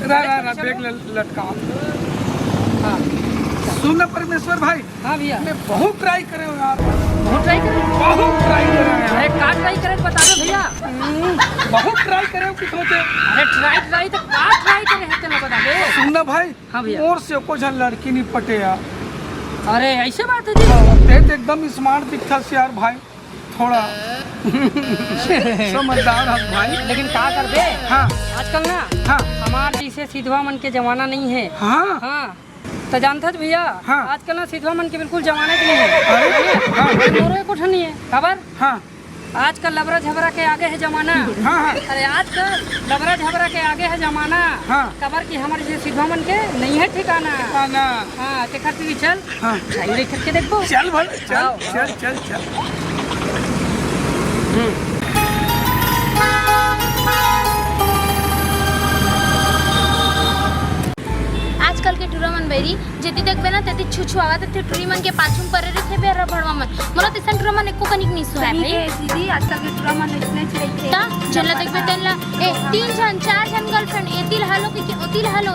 Bag लटकाओ। हाँ सुन परमेश्वर भाई। हाँ भैया मैं बहुत ट्राई करे हो यार। बहुत ट्राई करे अरे का ट्राई करे बता दो भैया। बहुत ट्राई करे हो कि सोचे। अरे ट्राई तो का ट्राई करे है चलो बता दे। सुनना भाई। हाँ भैया और से को झन लड़की नहीं पटे यार। अरे ऐसे बात है जी। ते तो एकदम स्मार्ट दिखता से यार भाई थोड़ा समझदार है भाई। लेकिन का कर दे। हाँ आजकल ना हाँ हमारे जैसे सीधवा मन के जमाना नहीं है। हाँ हाँ तो जानता भैया। हाँ आजकल ना सीधवा मन के बिल्कुल जमाना के नहीं है। अरे हाँ मोरे कुछ नहीं है खबर। हाँ आजकल लबरा झबरा के आगे है जमाना। हाँ हाँ अरे आजकल लबरा झबरा के आगे है जमाना। हाँ खबर की हमारे जैसे सीधवा मन के नहीं है ठिकाना। ना हाँ ते खातिर भी चल। हाँ ट्राई देख के देखो। चल भाई चल आओ, चल चल चल। आजकल के टूरा मन बैरी जेती देखबे ना तेती छुछु आवा ते टूरी मन के पाछू परे रे थे बेरा भड़वा मन मोला तिसन टूरा मन एको कनिक नहीं सुहाय भाई दीदी आजकल के टूरा मन इतने चलते ता चला देखबे तेला ए 3 जन 4 जन गर्लफ्रेंड एतिल हालो के ओतिल हालो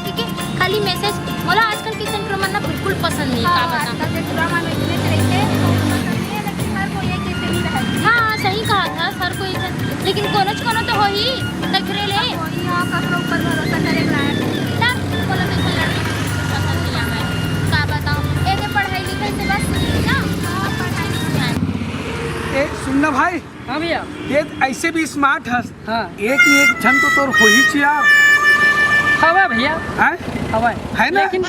के खाली मैसेज मोला आजकल के तिसन टूरा मन ना बिल्कुल पसंद नहीं का बता आजकल के टूरा मन इतने चलते लेकिन हर कोई एक जैसे नहीं रहती। हां सही कहा था सर कोई लेकिन कोनो तो हो ही देख रे ले कोई हां ककरो ऊपर भरोसा करे लायक ना बोला मैं लड़की पसंद नहीं आवे का बताऊं एके पढ़ाई लिखाई से बस ना पढ़ाई लिखाई ए सुनना भाई। हाँ भैया ये ऐसे भी स्मार्ट है। हाँ एक झन तो तोर हो ही छी यार। हवा भैया हैं हवा है ना। लेकिन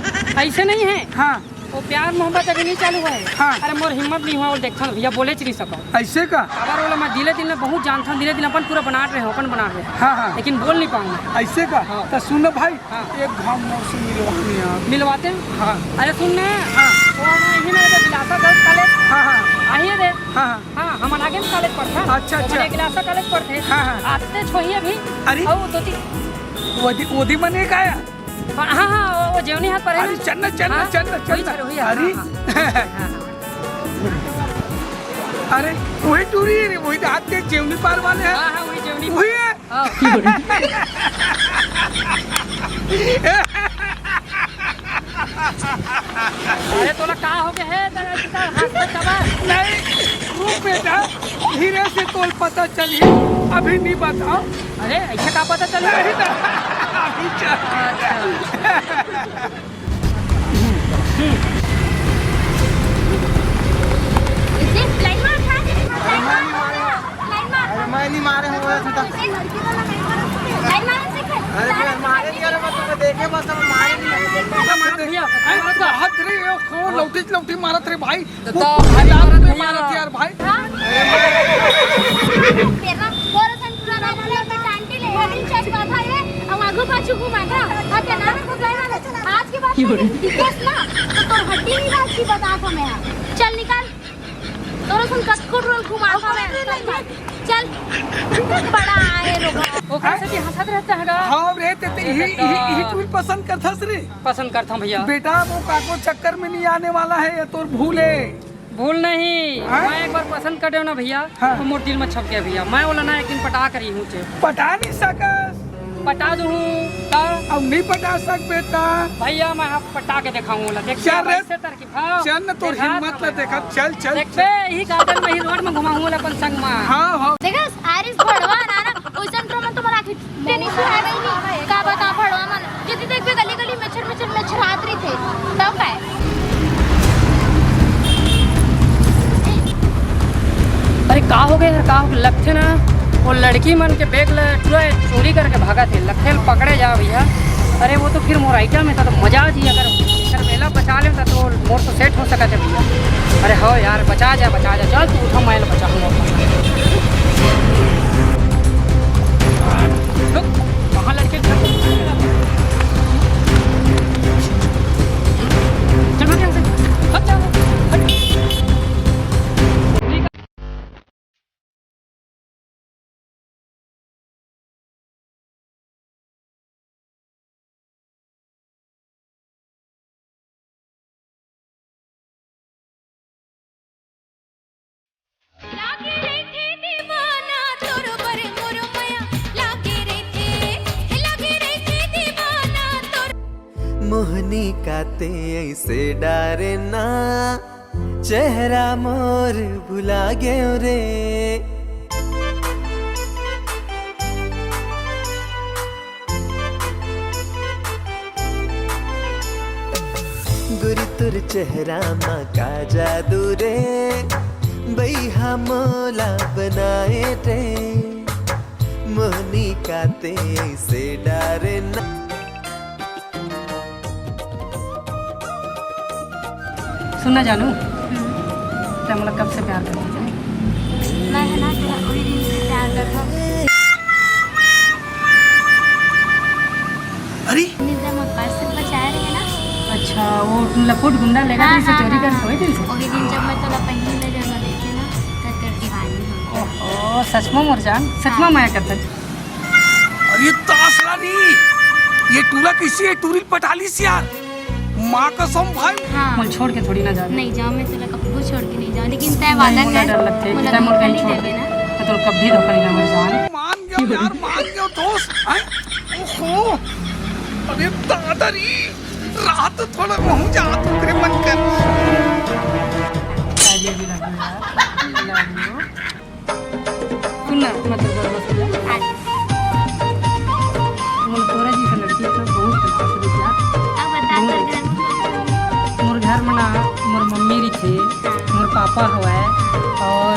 ऐसे नहीं है। हाँ वो प्यार मोहब्बत अभी नहीं चालू है। हाँ अरे मोर हिम्मत नहीं हुआ वो देखा भैया बोले चली सको ऐसे का। खबर वाला मैं दिले दिल में बहुत जानता हूँ। दिले दिल अपन पूरा बना रहे हो अपन बना रहे हाँ हाँ लेकिन बोल नहीं पाऊंगा ऐसे का। हाँ। तो सुन भाई। हाँ। एक घाम मौसम मिलवानी यार। मिलवाते हैं। हाँ अरे सुन ना। हाँ वो यही ना गिलासा गर्ल्स कॉलेज। हाँ हाँ आइए रे। हाँ हाँ हम आगे में कॉलेज पढ़ते हैं। अच्छा, अच्छा। गिलासा कॉलेज पढ़ते हैं। हाँ, हाँ। आते छोइए भी। अरे। और दो तीन ओदी मने का या। हाँ हाँ वो जेवनी हाथ पर है अरे ना। चलना चलना हाँ, चलना वही चलना। चलो, वही, अरे हाँ, अरे वही टूरी है रे वही तो हाथ के जेवनी पार वाले हैं। हाँ हाँ वही जेवनी वही है। हाँ। अरे तोला का हो गया है तेरा इतना हाथ पे चबा। नहीं रुक बेटा धीरे से तोल पता चली अभी नहीं बताओ। अरे ऐसे का पता चला। नहीं ना अभी इसे लाइन मार था लाइन मार मैं नहीं मारे हुए थे तो लड़की वाला लाइन मार से अरे फिर मारे नहीं। अरे मतलब देखे बस हम मारे नहीं। भैया हाथ रे कौन लौटी मारत रे भाई। तो वो भाई लात मारत में भैया। मारत यार भाई। तेरा बोरसन पूरा ना बोले पे टांटी ले मोबाइल चेक का था ये हम आगू पाछू घुमा था अब क्या नाम को गए ना आज के बाद दिखेस ना तो तोर हड्डी नहीं बात की बता था मैं चल निकाल तोर सुन कटकोट रोल घुमा था मैं चल बड़ा आए रोगा वो कैसे कि हंसत रहता है गा। हाँ रे ते ही तू पसंद करथस रे। पसंद करता हूँ भैया। बेटा वो काको चक्कर में नहीं आने वाला है ये तोर भूल है। भूल नहीं। हाँ? मैं एक बार पसंद कर ना भैया हाँ। तो मोर दिल में छप गया भैया। मैं बोला ना एक दिन पटा करी हूँ पटा नहीं सकस। पटा दूँ अब नहीं पटा सक बेटा। भैया मैं आप पटा के दिखाऊंगा देख चल रे। चल न तोर हिम्मत ले देखा चल चल। देख बे यही गार्डन में ही रोड में घुमाऊंगा अपन संग में। हाँ हाँ देखा आरिस भड़वा ना ना ओइसन ड्रो में तुम्हारा आखिर टेनिस है नहीं का बता भड़वा मन यदि देखबे गली गली मच्छर रात्रि थे तब काय अरे का हो गया का लगते ना वो लड़की मन के बैग पूरा चोरी करके भागा थे लगते पकड़े जा भैया। अरे वो तो फिर मोर आइटम में था तो मजा जी अगर मेला बचा लेता तो मोर तो सेट हो सका थे भैया। अरे हो यार बचा जा चल तू उठो मैं बचाऊंगा। कहाँ लड़के चल भाग यहाँ से हट जा हट। लागे रे थे दीवाना तोर पर मोर मोहनी काते ऐसे डारे ना चेहरा मोर भुला गयो रे। गुरी तुर चेहरा माँ का जादू रे बैहा मोला बनाए रे। मोहनी काते ऐसे डारे ना। सुनना जानू क्या मतलब कब से प्यार करती है? मैं है ना तेरा वही दिन से प्यार करता हूँ। अरे निज़ाम और पर्स बचाए रहे ना। अच्छा वो लपोट गुंडा लेगा हाँ, से हाँ, चोरी कर हाँ। सोई दिन से। वही दिन जब मैं तेरा पहली नजर में देखे ना तब तेरी दीवानी हो गई। ओहो सच में मोर जान सच में माया करता है। अरे तासला नहीं, ये टूला किसी है टूरिल पटाली से यार। माँ कसम भाई। हाँ मोल छोड़ के थोड़ी ना जा। नहीं जाओ, मैं तेरा कभी छोड़ के नहीं जाऊँ, लेकिन तय वादा कर डर लगते है मुझे कि मोर धोखा कहीं नहीं छोड़ देवे दे ना। मैं तो कभी धोखा नहीं ना जान। मान गयो यार, मान गयो दोस्त। हैं? ओहो अरे दादारी रात थोड़ा महू जा तो करे मन कर। ये भी लग यार लव यू। सुनना मैं तो बस हो जा। मोर तोरा जी से लड़की तो बहुत तलाश रही यार। अब बता कर मोर घर में ना मोर मम्मी रही थी, मोर पापा हुआ है और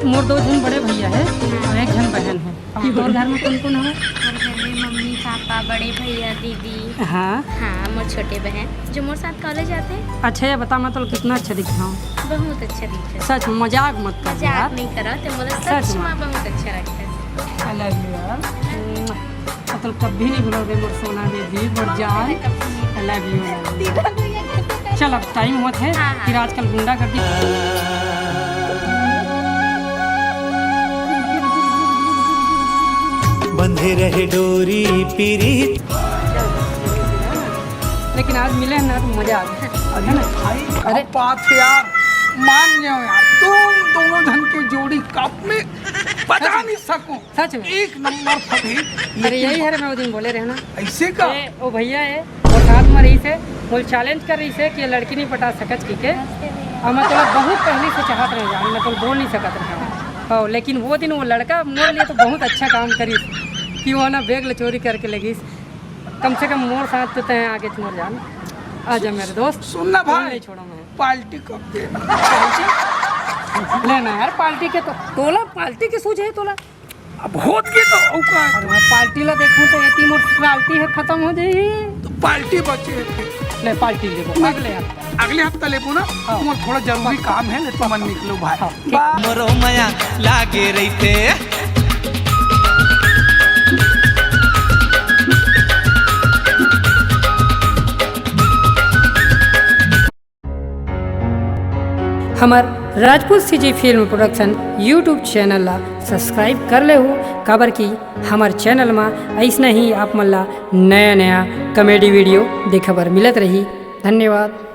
मोर 2 जन बड़े भैया है और 1 जन बहन है। और घर में कौन कौन है? मम्मी पापा बड़े भैया दीदी। हाँ हाँ मोर छोटे बहन जो मोर साथ कॉलेज आते हैं। अच्छा ये बता मैं तो कितना अच्छा दिख रहा हूँ। बहुत अच्छा दिख रहा है। सच में मजाक मत कर मजाक यार। नहीं करा तो बोला सच सच में। में बहुत अच्छा लगता है। आई लव यू यार। मतलब कभी नहीं भूलोगे मोर सोना बेबी मोर जान। I love you. चल अब टाइम होता है हाँ, हाँ। फिर आजकल गुंडा कर दी। बंधे रहे डोरी पीरी। लेकिन आज मिले हैं ना तो मजा आ गया है ना। भाई अरे। अरे बात है यार, मान गया यार। तुम दोनों जन की जोड़ी कप में बता नहीं सकूं। सच में? एक नंबर फटी। अरे यही है रे मैं वो दिन बोले रहे ना। ऐसे का ये वो भैया है और साथ में रही से बोल चैलेंज कर रही से कि ये लड़की नहीं पटा सकत की के। और मैं तो बहुत पहले से चाहत रह जाऊँ, मैं तो बोल नहीं सकत रहा। हाँ लेकिन वो दिन वो लड़का मोर लिए तो बहुत अच्छा काम करी कि वो ना बैग चोरी करके लगी। कम से कम मोर साथ तो तय आगे मोर जान। आ जा मेरे दोस्त। सुनना बोल भाई, नहीं छोड़ा मैं। पार्टी कब देना? लेना यार पार्टी के तो तोला पार्टी के सूझ है तोला। अब होत के तो औकात। अरे मैं पार्टी ला देखूं तो ये मोर पार्टी है खत्म हो जाई। तो पार्टी बचे थे। ले पार्टी ले अगले यार। अगले हफ्ता ले ना। हाँ। मोर थोड़ा जरूरी काम है, ले तो मन निकलो भाई। हाँ, ठीक। बाय। मोरो माया लागे रही थे। हमार Rajput CG film production YouTube channel ला सब्सक्राइब कर ले हो काबर की हमार चैनल में ऐसा ही आप मन ला नया नया कॉमेडी वीडियो देखे बर मिलत रही। धन्यवाद।